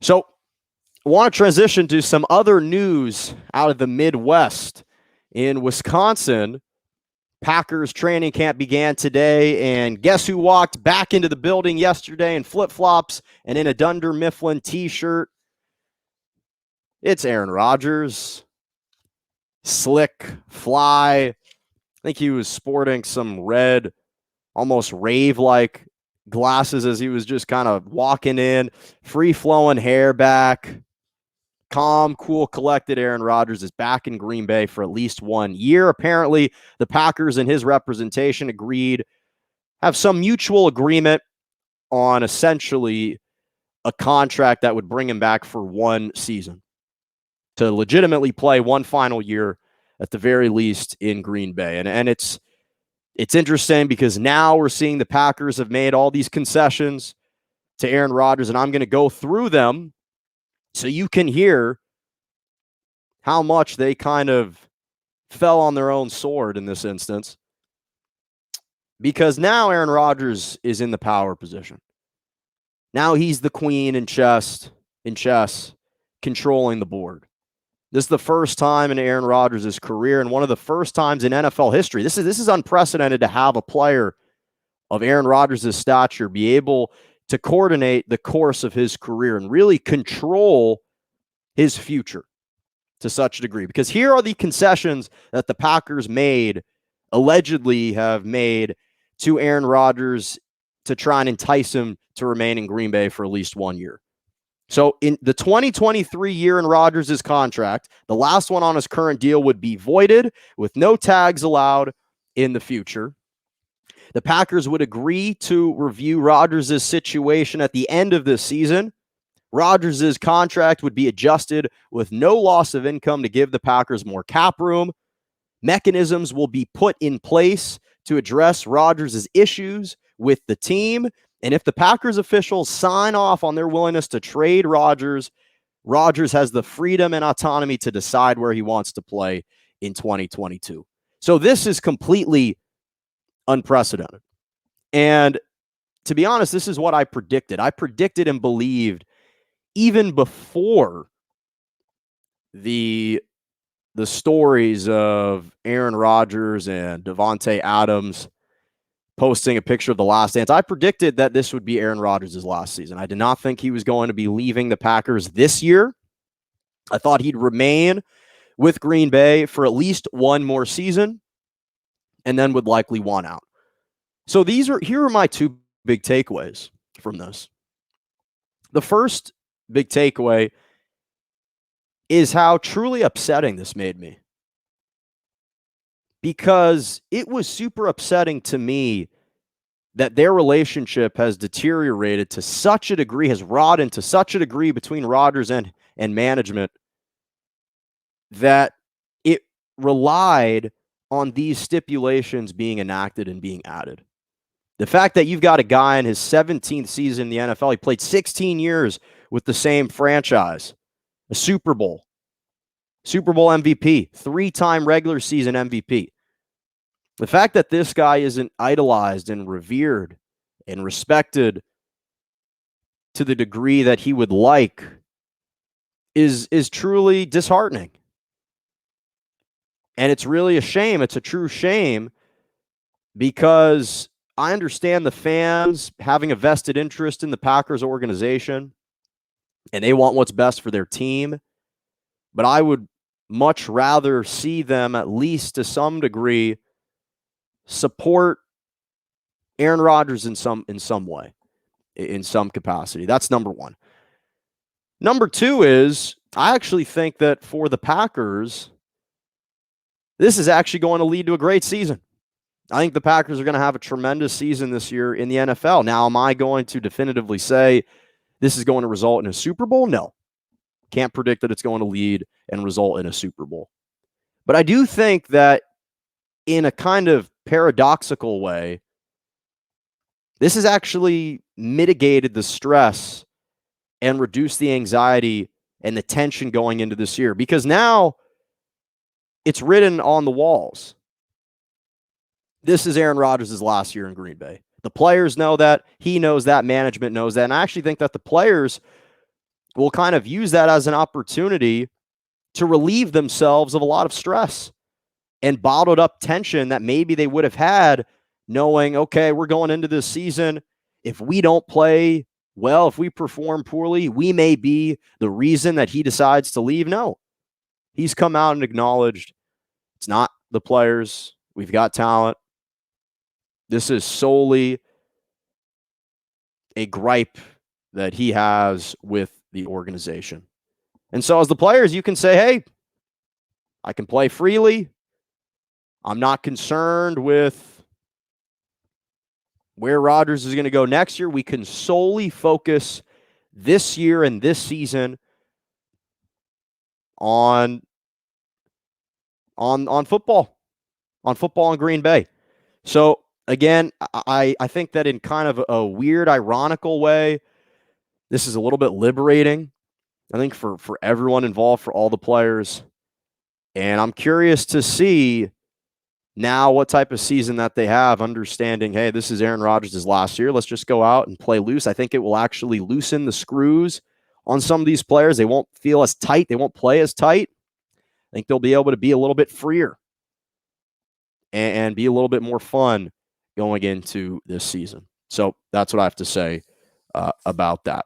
So, I want to transition to some other news out of the Midwest. In Wisconsin, Packers training camp began today, and guess who walked back into the building yesterday in flip-flops and in a Dunder Mifflin t-shirt? It's Aaron Rodgers. Slick, fly. I think he was sporting some red, almost rave-like glasses as he was just kind of walking in, free-flowing hair back. Calm, cool, collected Aaron Rodgers is back in Green Bay for at least 1 year. Apparently, the Packers and his representation have some mutual agreement on essentially a contract that would bring him back for 1 season to legitimately play 1 final year at the very least in Green Bay. And it's interesting because now we're seeing the Packers have made all these concessions to Aaron Rodgers, and I'm going to go through them so you can hear how much they kind of fell on their own sword in this instance. Because now Aaron Rodgers is in the power position. Now he's the queen in chess, controlling the board. This is the first time in Aaron Rodgers' career and one of the first times in NFL history. This is unprecedented to have a player of Aaron Rodgers' stature be able to coordinate the course of his career and really control his future to such a degree. Because here are the concessions that the Packers allegedly have made to Aaron Rodgers to try and entice him to remain in Green Bay for at least 1 year. So in the 2023 year in Rodgers' contract, the last one on his current deal would be voided with no tags allowed in the future. The Packers would agree to review Rodgers' situation at the end of this season. Rodgers' contract would be adjusted with no loss of income to give the Packers more cap room. Mechanisms will be put in place to address Rodgers' issues with the team. And if the Packers officials sign off on their willingness to trade Rodgers, Rodgers has the freedom and autonomy to decide where he wants to play in 2022. So this is completely unprecedented. And to be honest, this is what I predicted. I predicted and believed even before the stories of Aaron Rodgers and Davante Adams posting a picture of the last dance. I predicted that this would be Aaron Rodgers' last season. I did not think he was going to be leaving the Packers this year. I thought he'd remain with Green Bay for at least 1 more season and then would likely want out. So here are my 2 big takeaways from this. The first big takeaway is how truly upsetting this made me. Because it was super upsetting to me that their relationship has deteriorated to such a degree, has rotted to such a degree between Rodgers and management that it relied on these stipulations being enacted and being added. The fact that you've got a guy in his 17th season in the NFL, he played 16 years with the same franchise, a Super Bowl MVP, 3-time regular season MVP. The fact that this guy isn't idolized and revered and respected to the degree that he would like is truly disheartening. And it's really a shame. It's a true shame because I understand the fans having a vested interest in the Packers organization and they want what's best for their team. But I would much rather see them, at least to some degree, support Aaron Rodgers in some way, in some capacity. That's number one. Number two is I actually think that for the Packers, this is actually going to lead to a great season. I think the Packers are going to have a tremendous season this year in the NFL. Now, am I going to definitively say this is going to result in a Super Bowl? No. Can't predict that it's going to lead and result in a Super Bowl. But I do think that in a kind of paradoxical way, this has actually mitigated the stress and reduced the anxiety and the tension going into this year, because now it's written on the walls. This is Aaron Rodgers' last year in Green Bay. The players know that. He knows that. Management knows that. And I actually think that the players will kind of use that as an opportunity to relieve themselves of a lot of stress and bottled up tension that maybe they would have had, knowing, okay, we're going into this season. If we don't play well, if we perform poorly, we may be the reason that he decides to leave. No, he's come out and acknowledged it's not the players. We've got talent. This is solely a gripe that he has with the organization. And so, as the players, you can say, hey, I can play freely. I'm not concerned with where Rodgers is going to go next year. We can solely focus this year and this season on football, in Green Bay. So again, I think that in kind of a weird, ironical way, this is a little bit liberating, I think, for everyone involved, for all the players. And I'm curious to see now what type of season that they have, understanding, hey, this is Aaron Rodgers' last year. Let's just go out and play loose. I think it will actually loosen the screws on some of these players. They won't feel as tight. They won't play as tight. I think they'll be able to be a little bit freer and be a little bit more fun going into this season. So that's what I have to say about that.